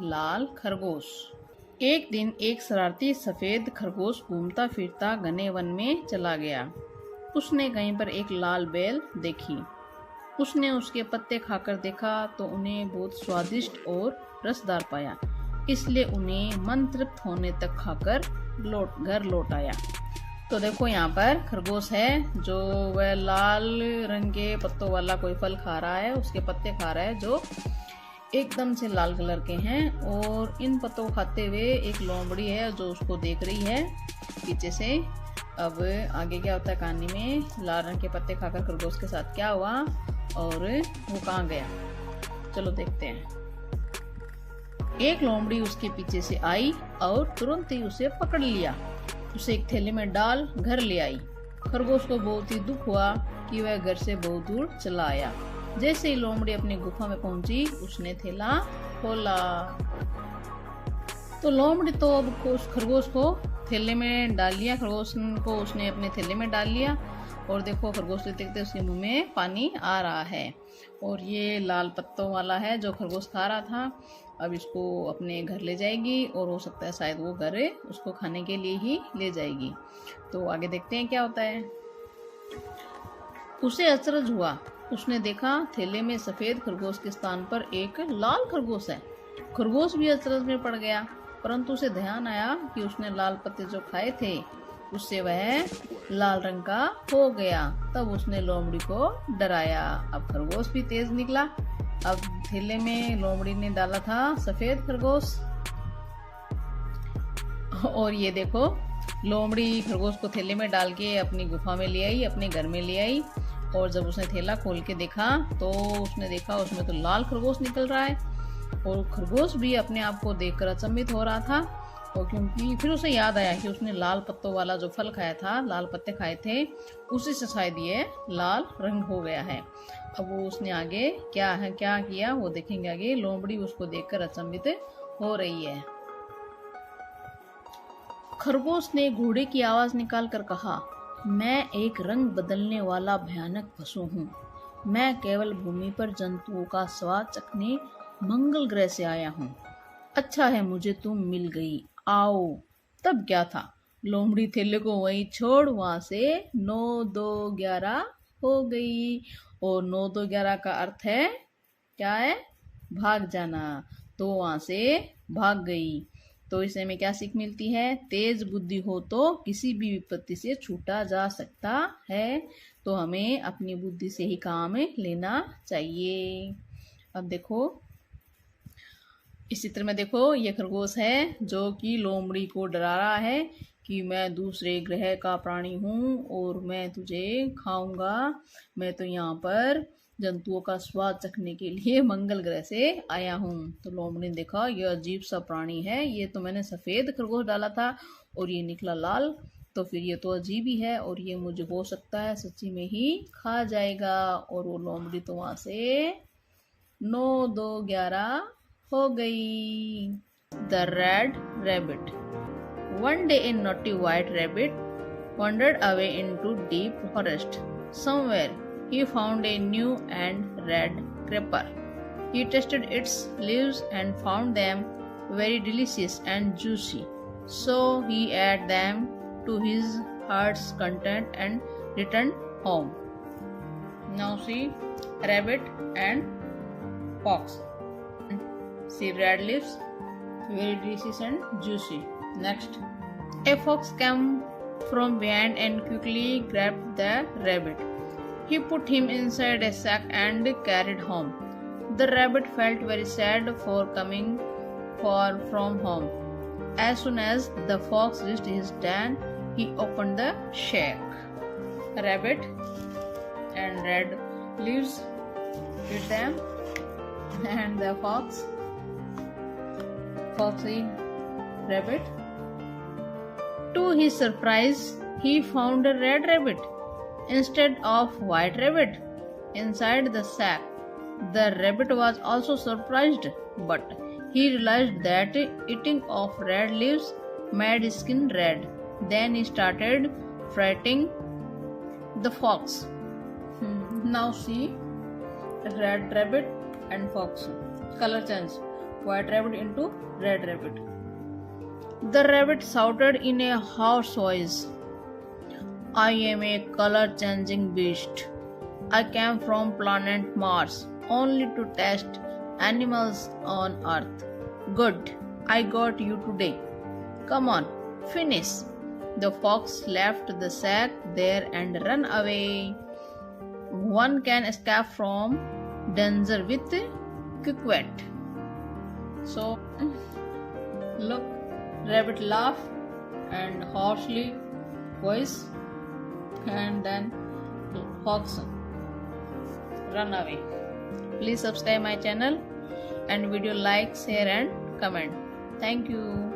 लाल खरगोश। एक दिन एक शरारती सफेद खरगोश घूमता फिरता घने वन में चला गया। उसने कहीं पर एक लाल बेल देखी। उसने उसके पत्ते खाकर देखा तो उन्हें बहुत स्वादिष्ट और रसदार पाया, इसलिए उन्हें मन तृप्त होने तक खाकर घर लौट आया। तो देखो यहाँ पर खरगोश है जो वह लाल रंग के पत्तों वाला कोई फल खा रहा है, उसके पत्ते खा रहा है जो एकदम से लाल कलर के हैं। और इन पत्तों को खाते हुए एक लोमड़ी है जो उसको देख रही है पीछे से। अब आगे क्या होता है कहानी में, लाल रंग के पत्ते खाकर खरगोश के साथ क्या हुआ और वो कहाँ गया, चलो देखते हैं। एक लोमड़ी उसके पीछे से आई और तुरंत ही उसे पकड़ लिया। उसे एक थैले में डाल घर ले आई। खरगोश को बहुत ही दुख हुआ कि वह घर से बहुत दूर चला आया। जैसे ही लोमड़ी अपनी गुफा में पहुंची, उसने थैला खोला। तो लोमड़ी तो अब खरगोश को थैले में डाल लिया, खरगोश को उसने अपने थैले में डाल लिया। और देखो खरगोश देखते देखते उसके मुंह में पानी आ रहा है। और ये लाल पत्तों वाला है जो खरगोश खा रहा था। अब इसको अपने घर ले जाएगी और हो सकता है शायद वो घर उसको खाने के लिए ही ले जाएगी। तो आगे देखते हैं क्या होता है। उसे अचरज हुआ, उसने देखा थैले में सफेद खरगोश के स्थान पर एक लाल खरगोश है। खरगोश भी अचरज में पड़ गया, परंतु उसे ध्यान आया कि उसने लाल पत्ते जो खाए थे उससे वह लाल रंग का हो गया। तब उसने लोमड़ी को डराया। अब खरगोश भी तेज निकला। अब थैले में लोमड़ी ने डाला था सफेद खरगोश। और ये देखो लोमड़ी खरगोश को थैले में डाल के अपनी गुफा में ले आई, अपने घर में ले आई। और जब उसने थैला खोल के देखा तो उसने देखा उसमें तो लाल खरगोश निकल रहा है। और खरगोश भी अपने आप को देखकर अचंभित हो रहा था। और क्योंकि फिर उसे याद आया कि उसने लाल पत्तों वाला जो फल खाया था, लाल पत्ते खाए थे, उसी से शायद ये लाल रंग हो गया है। अब वो उसने आगे क्या किया वो देखेंगे आगे। लोमड़ी उसको देखकर अचंभित हो रही है। खरगोश ने घोड़े की आवाज निकाल कर कहा, मैं एक रंग बदलने वाला भयानक पशु हूँ। मैं केवल भूमि पर जंतुओं का स्वाद चखने मंगल ग्रह से आया हूँ। अच्छा है मुझे तुम मिल गई, आओ। तब क्या था, लोमड़ी थैले को वहीं छोड़ वहां से 9 2 11 हो गई। और 9 2 11 का अर्थ है क्या है, भाग जाना। तो वहां से भाग गई। तो इससे हमें क्या सीख मिलती है, तेज बुद्धि हो तो किसी भी विपत्ति से छूटा जा सकता है। तो हमें अपनी बुद्धि से ही काम लेना चाहिए। अब देखो इस चित्र में देखो ये खरगोश है जो कि लोमड़ी को डरा रहा है कि मैं दूसरे ग्रह का प्राणी हूँ और मैं तुझे खाऊंगा। मैं तो यहाँ पर जंतुओं का स्वाद चखने के लिए मंगल ग्रह से आया हूँ। तो लोमड़ी ने देखा ये अजीब सा प्राणी है, ये तो मैंने सफेद खरगोश डाला था और ये निकला लाल, तो फिर ये तो अजीब ही है और ये मुझे हो सकता है सच्ची में ही खा जाएगा। और वो लोमड़ी तो वहां से 9 2 11 हो गई। The red rabbit. One day a naughty white rabbit wandered away into deep forest. Somewhere he found a new and red creeper. He tasted its leaves and found them very delicious and juicy. So he ate them to his heart's content and returned home. Now see rabbit and fox. See red leaves, very delicious and juicy. Next, a fox came from behind and quickly grabbed the rabbit. He put him inside a sack and carried home. The rabbit felt very sad for coming far from home. As soon as the fox reached his den, he opened the sack. Rabbit and red leaves eat them, and the foxy rabbit. To his surprise, he found a red rabbit instead of white rabbit inside the sack. The rabbit was also surprised, but he realized that eating of red leaves made his skin red. Then he started fighting the fox. Now see red rabbit and fox. Color change. white rabbit into red rabbit. The rabbit shouted in a hoarse voice, I am a color-changing beast. I came from planet Mars only to test animals on Earth. Good, I got you today. Come on, finish. The fox left the sack there and ran away. One can escape from danger with quick. So, look, rabbit laugh and hoarsely voice, and then fox run away. Please subscribe my channel and video like, share and comment. Thank you.